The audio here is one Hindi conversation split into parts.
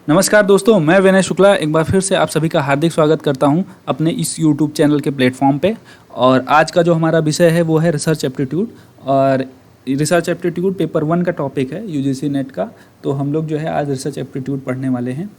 नमस्कार दोस्तों, मैं विनय शुक्ला एक बार फिर से आप सभी का हार्दिक स्वागत करता हूं अपने इस YouTube चैनल के प्लेटफॉर्म पे। और आज का जो हमारा विषय है वो है रिसर्च एप्टीट्यूड। और रिसर्च एप्टीट्यूड पेपर 1 का टॉपिक है यूजीसी नेट का। तो हम लोग जो है आज रिसर्च एप्टीट्यूड पढ़ने वाले हैं।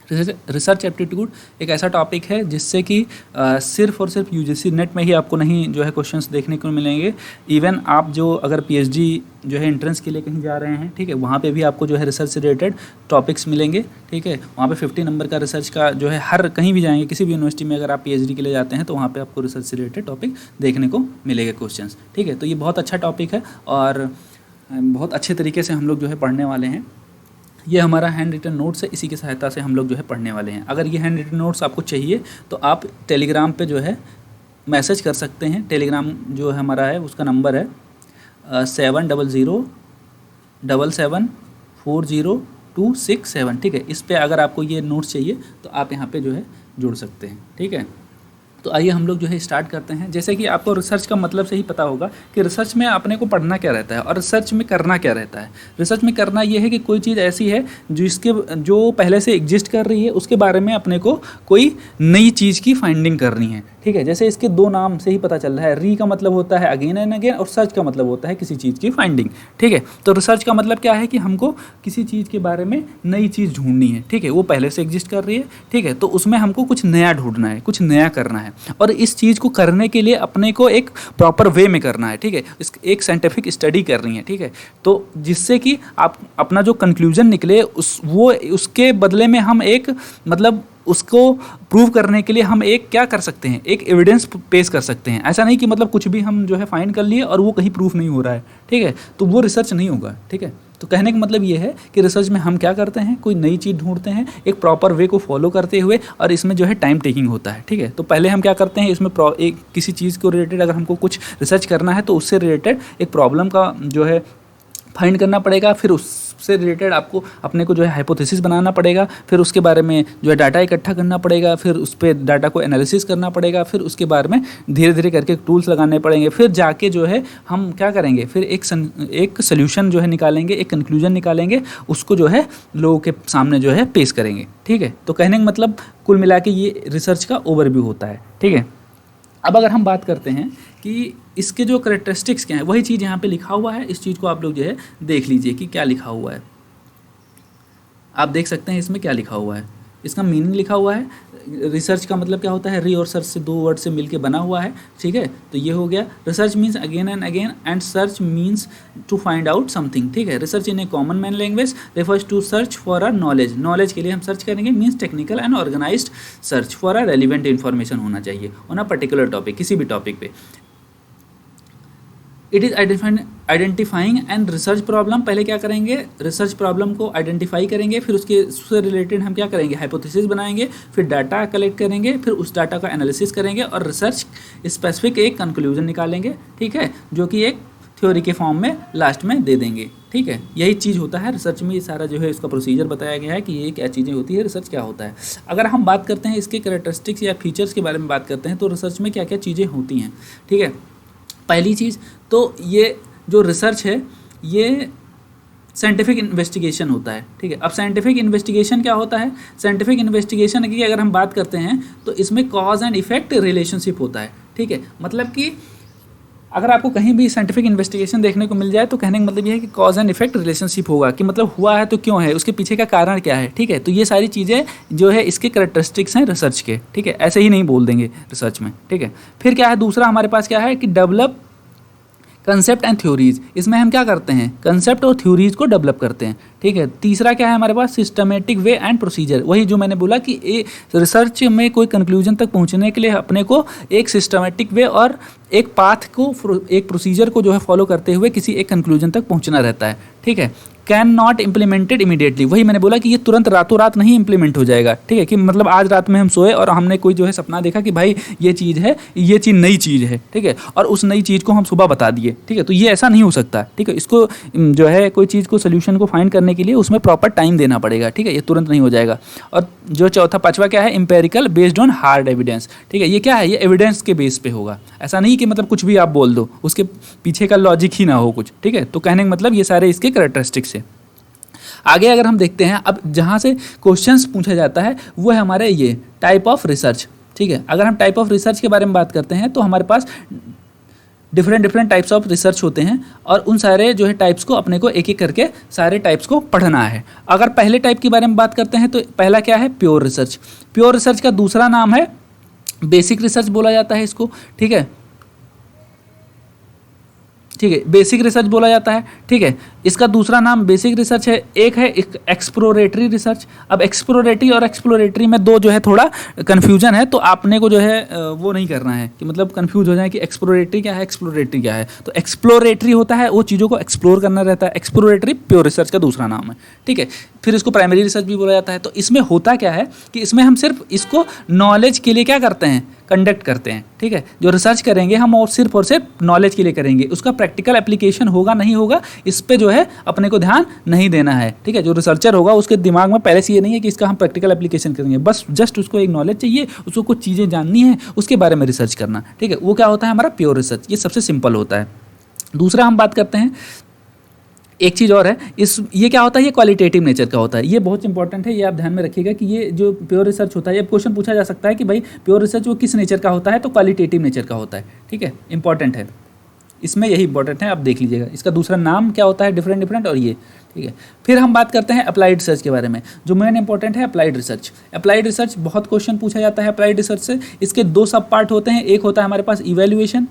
रिसर्च एप्टीट्यूड एक ऐसा टॉपिक है जिससे कि सिर्फ और सिर्फ यूजीसी नेट में ही आपको नहीं जो है क्वेश्चंस देखने को मिलेंगे। इवन आप जो अगर पीएचडी जो है एंट्रेंस के लिए कहीं जा रहे हैं, ठीक है, वहाँ पे भी आपको जो है रिसर्च से रिलेटेड टॉपिक्स मिलेंगे। ठीक है, वहाँ पे 50 नंबर का रिसर्च का जो है हर कहीं भी जाएंगे, किसी भी यूनिवर्सिटी में अगर आप पीएचडी के लिए जाते हैं तो वहाँ पे आपको रिसर्च से रिलेटेड टॉपिक देखने को मिलेगा क्वेश्चंस। ठीक है, तो ये बहुत अच्छा टॉपिक है और बहुत अच्छे तरीके से हम लोग जो है पढ़ने वाले हैं। ये हमारा हैंड रिटन नोट्स है, इसी की सहायता से हम लोग जो है पढ़ने वाले हैं। अगर ये हैंड रिटन नोट्स आपको चाहिए तो आप टेलीग्राम पे जो है मैसेज कर सकते हैं। टेलीग्राम जो है हमारा है उसका नंबर है 7007774027। ठीक है, इस पे अगर आपको ये नोट्स चाहिए तो आप यहाँ पे जो है जुड़ सकते हैं। ठीक है, तो आइए हम लोग जो है स्टार्ट करते हैं। जैसे कि आपको रिसर्च का मतलब से ही पता होगा कि रिसर्च में अपने को पढ़ना क्या रहता है और रिसर्च में करना क्या रहता है। रिसर्च में करना ये है कि कोई चीज़ ऐसी है जो पहले से एग्जिस्ट कर रही है, उसके बारे में अपने को कोई नई चीज़ की फाइंडिंग करनी है। ठीक है, जैसे इसके दो नाम से ही पता चल रहा है। री का मतलब होता है अगेन एंड अगेन और सर्च का मतलब होता है किसी चीज़ की फाइंडिंग। ठीक है, तो रिसर्च का मतलब क्या है कि हमको किसी चीज़ के बारे में नई चीज़ ढूंढनी है। ठीक है, वो पहले से एग्जिस्ट कर रही है। ठीक है, तो उसमें हमको कुछ नया ढूंढना है, कुछ नया करना है और इस चीज़ को करने के लिए अपने को एक प्रॉपर वे में करना है। ठीक है, एक साइंटिफिक स्टडी करनी है। ठीक है, तो जिससे कि आप अपना जो कंक्लूजन निकले उसके बदले में हम एक मतलब उसको प्रूव करने के लिए हम एक क्या कर सकते हैं, एक एविडेंस पेश कर सकते हैं। ऐसा नहीं कि मतलब कुछ भी हम जो है फाइंड कर लिए और वो कहीं प्रूफ नहीं हो रहा है। ठीक है, तो वो रिसर्च नहीं होगा। ठीक है, तो कहने का मतलब ये है कि रिसर्च में हम क्या करते हैं, कोई नई चीज़ ढूंढते हैं एक प्रॉपर वे को फॉलो करते हुए, और इसमें जो है टाइम टेकिंग होता है। ठीक है, तो पहले हम क्या करते हैं, इसमें एक किसी चीज़ को रिलेटेड अगर हमको कुछ रिसर्च करना है तो उससे रिलेटेड एक प्रॉब्लम का जो है फाइंड करना पड़ेगा। फिर उससे रिलेटेड आपको अपने को जो है हाइपोथेसिस बनाना पड़ेगा। फिर उसके बारे में जो है डाटा इकट्ठा करना पड़ेगा। फिर उस पर डाटा को एनालिसिस करना पड़ेगा। फिर उसके बारे में धीरे धीरे करके टूल्स लगाने पड़ेंगे। फिर जाके जो है हम क्या करेंगे, फिर एक सोल्यूशन जो है निकालेंगे, एक कंक्लूजन निकालेंगे, उसको जो है लोगों के सामने जो है पेश करेंगे। ठीक है, तो कहने का मतलब कुल मिला के ये रिसर्च का ओवरव्यू होता है। ठीक है, अब अगर हम बात करते हैं कि इसके जो करेक्टरिस्टिक्स क्या हैं, वही चीज़ यहाँ पे लिखा हुआ है। इस चीज़ को आप लोग जो है देख लीजिए कि क्या लिखा हुआ है। आप देख सकते हैं इसमें क्या लिखा हुआ है, इसका मीनिंग लिखा हुआ है। रिसर्च का मतलब क्या होता है, री और सर्च से दो वर्ड से मिलके बना हुआ है। ठीक है, तो ये हो गया। Research means again and again and search means to find out something. ठीक है, research in a common man language refers to search for a knowledge. Knowledge के लिए हम सर्च करेंगे, means technical and organised search for a relevant information होना चाहिए ऑन अ पर्टिकुलर टॉपिक, किसी भी टॉपिक पे। It is identifying and research problem. पहले क्या करेंगे, रिसर्च प्रॉब्लम को आइडेंटिफाई करेंगे। फिर उससे रिलेटेड हम क्या करेंगे, हाइपोथेसिस बनाएंगे। फिर डाटा कलेक्ट करेंगे। फिर उस डाटा का एनालिसिस करेंगे और रिसर्च स्पेसिफिक एक कंक्लूजन निकालेंगे। ठीक है, जो कि एक थ्योरी के फॉर्म में लास्ट में दे देंगे। ठीक है, यही चीज़ होता है रिसर्च में। ये सारा जो है इसका प्रोसीजर बताया गया है कि ये क्या चीज़ें होती है, रिसर्च क्या होता है। अगर हम बात करते हैं इसके कैरेक्टरिस्टिक्स या फीचर्स के बारे में बात करते हैं तो रिसर्च में क्या क्या चीज़ें होती हैं। ठीक है, पहली चीज़ तो ये जो रिसर्च है ये साइंटिफिक इन्वेस्टिगेशन होता है। ठीक है, अब साइंटिफिक इन्वेस्टिगेशन क्या होता है, साइंटिफिक इन्वेस्टिगेशन की अगर हम बात करते हैं तो इसमें कॉज एंड इफेक्ट रिलेशनशिप होता है। ठीक है, मतलब कि अगर आपको कहीं भी साइंटिफिक इन्वेस्टिगेशन देखने को मिल जाए तो कहने का मतलब ये है कि कॉज एंड इफेक्ट रिलेशनशिप होगा, कि मतलब हुआ है तो क्यों है, उसके पीछे का कारण क्या है। ठीक है, तो ये सारी चीज़ें जो है इसके कैरेक्टरिस्टिक्स हैं रिसर्च के। ठीक है, ऐसे ही नहीं बोल देंगे रिसर्च में। ठीक है, फिर क्या है, दूसरा हमारे पास क्या है कि डेवलप कंसेप्ट एंड थ्योरीज। इसमें हम क्या करते हैं, कंसेप्ट और थ्योरीज को डेवलप करते हैं। ठीक है, तीसरा क्या है हमारे पास, सिस्टमेटिक वे एंड प्रोसीजर। वही जो मैंने बोला कि रिसर्च में कोई कंक्लूजन तक पहुंचने के लिए अपने को एक सिस्टमेटिक वे और एक पाथ को, एक प्रोसीजर को जो है फॉलो करते हुए किसी एक कंक्लूजन तक पहुंचना रहता है। ठीक है, कैन नॉट इम्प्लीमेंटेड इमीडिएटली। वही मैंने बोला कि ये तुरंत रातों रात नहीं इम्प्लीमेंट हो जाएगा। ठीक है, कि मतलब आज रात में हम सोए और हमने कोई जो है सपना देखा कि भाई ये चीज़ है, ये चीज़ नई चीज़ है। ठीक है, और उस नई चीज़ को हम सुबह बता दिए। ठीक है, तो ये ऐसा नहीं हो सकता। ठीक है, इसको जो है कोई चीज़ को सोल्यूशन को फाइंड करने के लिए उसमें प्रॉपर टाइम देना पड़ेगा। ठीक है, ये तुरंत नहीं हो जाएगा। और जो चौथा पांचवा क्या है, empirical based on hard evidence. ठीक है, ये क्या है, ये एविडेंस के बेस पे होगा। ऐसा नहीं कि मतलब कुछ भी आप बोल दो, उसके पीछे का लॉजिक ही ना हो कुछ। ठीक है, तो कहने का मतलब ये सारे इसके कैरेक्टरिस्टिक्स है। आगे अगर हम देखते हैं, अब जहाँ से क्वेश्चंस पूछा जाता है वो है हमारे ये टाइप ऑफ रिसर्च, ठीक है। अगर हम टाइप ऑफ रिसर्च के बारे में बात करते हैं तो हमारे पास डिफरेंट टाइप्स ऑफ रिसर्च होते हैं और उन सारे जो है टाइप्स को अपने को एक एक करके सारे टाइप्स को पढ़ना है। अगर पहले टाइप के बारे में बात करते हैं तो पहला क्या है, प्योर रिसर्च। प्योर रिसर्च का दूसरा नाम है बेसिक रिसर्च बोला जाता है इसको, ठीक है, ठीक है, बेसिक रिसर्च बोला जाता है, ठीक है। इसका दूसरा नाम बेसिक रिसर्च है। एक है एक्सप्लोरेटरी रिसर्च। अब एक्सप्लोरेटरी और एक्सप्लोरेटरी में दो जो है थोड़ा कन्फ्यूजन है, तो आपने को जो है वो नहीं करना है कि मतलब कन्फ्यूज हो जाए कि एक्सप्लोरेटरी क्या है, एक्सप्लोरेटरी क्या है। तो एक्सप्लोरेटरी होता है वो चीज़ों को एक्सप्लोर करना रहता है, एक्सप्लोरेटरी प्योर रिसर्च का दूसरा नाम है, ठीक है। फिर इसको प्राइमरी रिसर्च भी बोला जाता है। तो इसमें होता क्या है कि इसमें हम सिर्फ इसको नॉलेज के लिए क्या करते हैं, कंडक्ट करते हैं, ठीक है। जो रिसर्च करेंगे हम और सिर्फ नॉलेज के लिए करेंगे, उसका प्रैक्टिकल एप्लीकेशन होगा नहीं होगा इस पे जो है अपने को ध्यान नहीं देना है, ठीक है। जो रिसर्चर होगा उसके दिमाग में पहले से ये नहीं है कि इसका हम प्रैक्टिकल एप्लीकेशन करेंगे, बस जस्ट उसको एक नॉलेज चाहिए, उसको कुछ चीज़ें जाननी है, उसके बारे में रिसर्च करना, ठीक है। वो क्या होता है हमारा प्योर रिसर्च, ये सबसे सिंपल होता है। दूसरा हम बात करते हैं, एक चीज़ और है ये क्या होता है, ये क्वालिटेटिव नेचर का होता है। ये बहुत इंपॉर्टेंट है, ये आप ध्यान में रखिएगा कि ये जो प्योर रिसर्च होता है, ये क्वेश्चन पूछा जा सकता है कि भाई प्योर रिसर्च वो किस नेचर का होता है, तो क्वालिटेटिव नेचर का होता है, ठीक है। इंपॉर्टेंट है, इसमें यही इंपॉर्टेंट है, आप देख लीजिएगा। इसका दूसरा नाम क्या होता है, डिफरेंट और ये, ठीक है। फिर हम बात करते हैं अप्लाइड रिसर्च के बारे में, जो मेन इंपॉर्टेंट है अप्लाइड रिसर्च। अप्लाइड रिसर्च बहुत क्वेश्चन पूछा जाता है अप्लाइड रिसर्च से। इसके दो सब पार्ट होते हैं, एक होता है हमारे पास इवैल्यूएशन,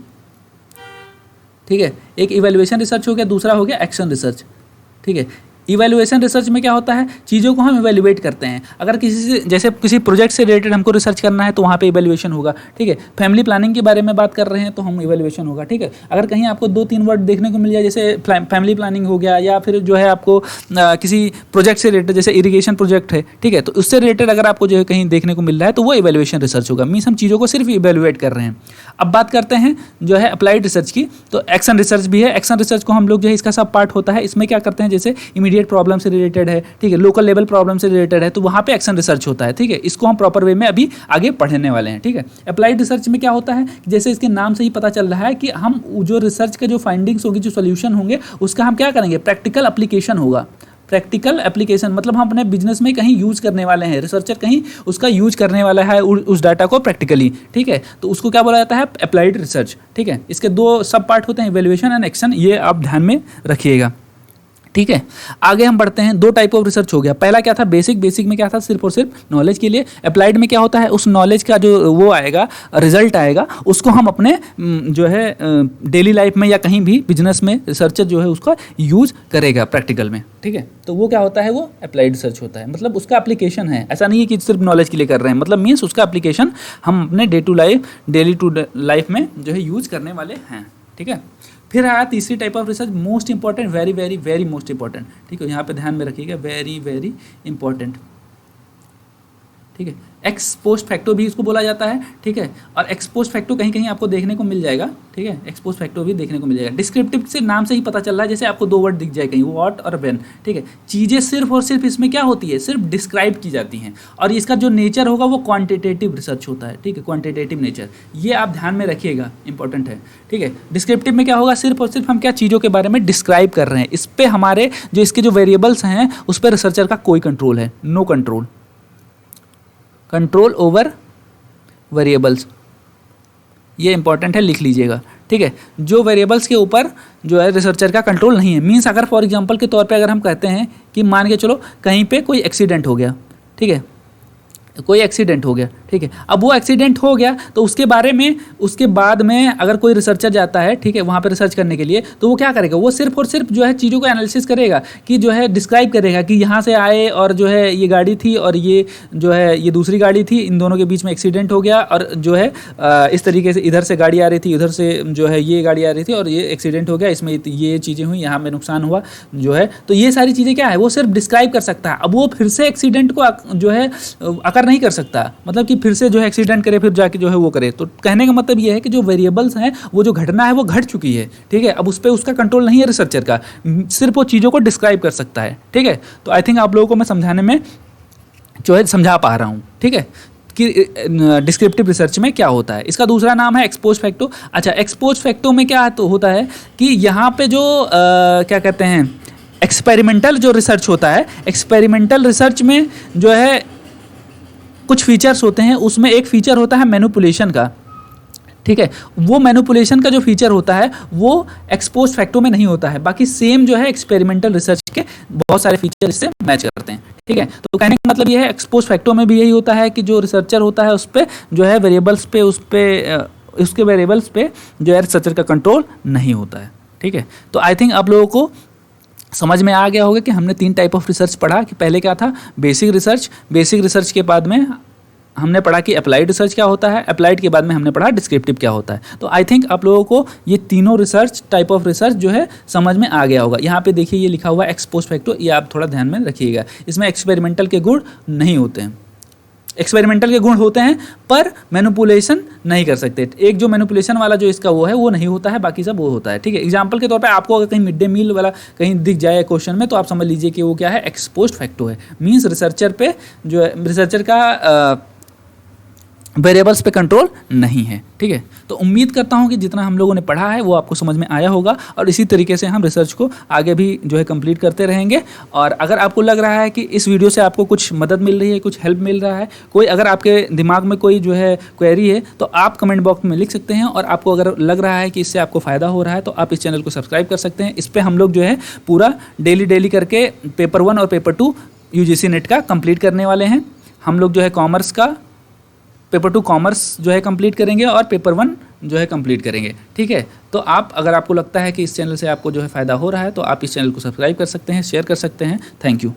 ठीक है, एक इवैल्यूएशन रिसर्च हो गया, दूसरा हो गया एक्शन रिसर्च, ठीक है। इवैल्यूएशन रिसर्च में क्या होता है, चीज़ों को हम इवैल्यूएट करते हैं। अगर किसी से जैसे किसी प्रोजेक्ट से रिलेटेड हमको रिसर्च करना है तो वहाँ पे इवैल्यूएशन होगा, ठीक है। फैमिली प्लानिंग के बारे में बात कर रहे हैं तो हम इवैल्यूएशन होगा, ठीक है। अगर कहीं आपको 2-3 वर्ड देखने को मिल जाए जैसे फैमिली प्लानिंग हो गया, या फिर जो है आपको किसी प्रोजेक्ट से रिलेटेड जैसे इरीगेशन प्रोजेक्ट है, ठीक है, तो उससे रिलेटेड अगर आपको जो है कहीं देखने को मिल रहा है तो वो इवैल्यूएशन रिसर्च होगा। मीन्स हम चीज़ों को सिर्फ इवैल्यूएट कर रहे हैं। अब बात करते हैं जो है अप्लाइड रिसर्च की, तो एक्शन रिसर्च भी है। एक्शन रिसर्च को हम लोग जो है इसका सब पार्ट होता है। इसमें क्या करते हैं, जैसे इमीडिएट प्रॉब्लम से रिलेटेड है, ठीक है, लोकल लेवल प्रॉब्लम से रिलेटेड है, तो वहाँ पे एक्शन रिसर्च होता है, ठीक है। इसको हम प्रॉपर वे में अभी आगे पढ़ने वाले हैं, ठीक है। अप्लाइड रिसर्च में क्या होता है, जैसे इसके नाम से ही पता चल रहा है कि हम जो रिसर्च के जो फाइंडिंग्स होगी, जो सोल्यूशन होंगे, उसका हम क्या करेंगे, प्रैक्टिकल एप्लीकेशन होगा। प्रैक्टिकल एप्लीकेशन मतलब हम अपने बिजनेस में कहीं यूज करने वाले हैं, रिसर्चर कहीं उसका यूज करने वाला है उस डाटा को प्रैक्टिकली, ठीक है। तो उसको क्या बोला जाता है, अप्लाइड रिसर्च, ठीक है। इसके दो सब पार्ट होते हैं, इवैल्यूएशन एंड एक्शन, ये आप ध्यान में रखिएगा, ठीक है। आगे हम बढ़ते हैं, दो टाइप ऑफ रिसर्च हो गया। पहला क्या था, बेसिक में क्या था, सिर्फ और सिर्फ नॉलेज के लिए। अप्लाइड में क्या होता है, उस नॉलेज का जो वो आएगा, रिजल्ट आएगा, उसको हम अपने जो है डेली लाइफ में या कहीं भी बिजनेस में रिसर्चर जो है उसका यूज करेगा प्रैक्टिकल में, ठीक है। तो वो क्या होता है, वो अप्लाइड रिसर्च होता है, मतलब उसका एप्लीकेशन है। ऐसा नहीं है कि सिर्फ नॉलेज के लिए कर रहे हैं, मतलब मीन्स उसका एप्लीकेशन हम अपने डेली टू लाइफ में जो है यूज करने वाले हैं, ठीक है। फिर आया तीसरी type of research, most important, very most important, ठीक है। यहाँ पे ध्यान में रखिएगा, वेरी इंपॉर्टेंट, ठीक है। एक्स पोस्ट फैक्टो भी इसको बोला जाता है, ठीक है। और एक्स पोस्ट फैक्टो कहीं कहीं आपको देखने को मिल जाएगा, ठीक है। एक्स पोस्ट फैक्टो भी देखने को मिल जाएगा। डिस्क्रिप्टिव से नाम से ही पता चल रहा है, जैसे आपको दो वर्ड दिख जाए कहीं, व्हाट और व्हेन, ठीक है। चीज़ें सिर्फ और सिर्फ इसमें क्या होती है, सिर्फ डिस्क्राइब की जाती हैं। और इसका जो नेचर होगा वो क्वांटिटेटिव रिसर्च होता है, ठीक है, क्वांटिटेटिव नेचर, ये आप ध्यान में रखिएगा, इंपॉर्टेंट है, ठीक है। डिस्क्रिप्टिव में क्या होगा, सिर्फ और सिर्फ हम क्या चीज़ों के बारे में डिस्क्राइब कर रहे हैं, इस पर हमारे जो इसके जो वेरिएबल्स हैं उस पर रिसर्चर का कोई कंट्रोल है, नो कंट्रोल ओवर वेरिएबल्स, ये इंपॉर्टेंट है, लिख लीजिएगा, ठीक है। जो वेरिएबल्स के ऊपर जो है रिसर्चर का कंट्रोल नहीं है। मीन्स अगर फॉर एग्जांपल के तौर पे अगर हम कहते हैं कि मान के चलो कहीं पे कोई एक्सीडेंट हो गया, ठीक है, कोई एक्सीडेंट हो गया, ठीक है। अब वो एक्सीडेंट हो गया तो उसके बारे में उसके बाद में अगर कोई रिसर्चर जाता है, ठीक है, वहाँ पे रिसर्च करने के लिए, तो वो क्या करेगा, वो सिर्फ और सिर्फ जो है चीज़ों को एनालिसिस करेगा, कि जो है डिस्क्राइब करेगा कि यहाँ से आए और जो है ये गाड़ी थी और ये जो है ये दूसरी गाड़ी थी, इन दोनों के बीच में एक्सीडेंट हो गया और जो है इस तरीके से इधर से गाड़ी आ रही थी, उधर से जो है ये गाड़ी आ रही थी और ये एक्सीडेंट हो गया, इसमें ये चीज़ें हुई, यहाँ में नुकसान हुआ जो है। तो ये सारी चीज़ें क्या है, वो सिर्फ डिस्क्राइब कर सकता है। अब वो फिर से एक्सीडेंट को जो है अकर नहीं कर सकता, मतलब कि फिर से जो है एक्सीडेंट करे, फिर जाके जो है वो करे। तो कहने का मतलब ये है कि जो वेरिएबल्स हैं, वो जो घटना है वो घट चुकी है, ठीक है। अब उस पर उसका कंट्रोल नहीं है रिसर्चर का, सिर्फ वो चीज़ों को डिस्क्राइब कर सकता है, ठीक है। तो आई थिंक आप लोगों को मैं समझाने में जो है समझा पा रहा हूँ, ठीक है, कि डिस्क्रिप्टिव रिसर्च में क्या होता है। इसका दूसरा नाम है एक्सपोज फैक्टो। अच्छा, एक्सपोज फैक्टो में क्या तो होता है कि यहाँ पे जो क्या कहते हैं, एक्सपेरिमेंटल जो रिसर्च होता है, एक्सपेरिमेंटल रिसर्च में जो है कुछ फीचर्स होते हैं, उसमें एक फीचर होता है मैनिपुलेशन का, ठीक है। वो मैनिपुलेशन का जो फीचर होता है वो एक्सपोज फैक्टो में नहीं होता है, बाकी सेम जो है एक्सपेरिमेंटल रिसर्च के बहुत सारे फीचर इससे मैच करते हैं, ठीक है। तो कहने का मतलब ये है एक्सपोज फैक्टो में भी यही होता है कि जो रिसर्चर होता है उस पर जो है वेरिएबल्स पे उसके वेरिएबल्स पे जो है रिसर्चर का कंट्रोल नहीं होता है, ठीक है। तो आई थिंक आप लोगों को समझ में आ गया होगा कि हमने 3 टाइप ऑफ रिसर्च पढ़ा कि पहले क्या था, बेसिक रिसर्च के बाद में हमने पढ़ा कि अप्लाइड रिसर्च क्या होता है, अप्लाइड के बाद में हमने पढ़ा डिस्क्रिप्टिव क्या होता है। तो आई थिंक आप लोगों को ये तीनों रिसर्च टाइप ऑफ रिसर्च जो है समझ में आ गया होगा। यहाँ पे देखिए ये लिखा हुआ है एक्सपोज फैक्टो, ये आप थोड़ा ध्यान में रखिएगा, इसमें एक्सपेरिमेंटल के गुण नहीं होते हैं। एक्सपेरिमेंटल के गुण होते हैं पर मैनिपुलेशन नहीं कर सकते। एक जो मैनिपुलेशन वाला जो इसका वो है वो नहीं होता है, बाकी सब वो होता है, ठीक है। एग्जांपल के तौर पे आपको अगर कहीं मिड डे मील वाला कहीं दिख जाए क्वेश्चन में तो आप समझ लीजिए कि वो क्या है, एक्सपोज्ड फैक्टो है। मींस रिसर्चर पे जो है रिसर्चर का वेरिएबल्स पे कंट्रोल नहीं है, ठीक है। तो उम्मीद करता हूँ कि जितना हम लोगों ने पढ़ा है वो आपको समझ में आया होगा और इसी तरीके से हम रिसर्च को आगे भी जो है कंप्लीट करते रहेंगे। और अगर आपको लग रहा है कि इस वीडियो से आपको कुछ मदद मिल रही है, कुछ हेल्प मिल रहा है, कोई अगर आपके दिमाग में कोई जो है क्वेरी है तो आप कमेंट बॉक्स में लिख सकते हैं। और आपको अगर लग रहा है कि इससे आपको फ़ायदा हो रहा है तो आप इस चैनल को सब्सक्राइब कर सकते हैं। इस पर हम लोग जो है पूरा डेली करके पेपर 1 और पेपर 2 UGC नेट का कंप्लीट करने वाले हैं। हम लोग जो है कॉमर्स का पेपर 2 कॉमर्स जो है कंप्लीट करेंगे और पेपर 1 जो है कंप्लीट करेंगे, ठीक है। तो आप अगर आपको लगता है कि इस चैनल से आपको जो है फ़ायदा हो रहा है तो आप इस चैनल को सब्सक्राइब कर सकते हैं, शेयर कर सकते हैं। Thank you.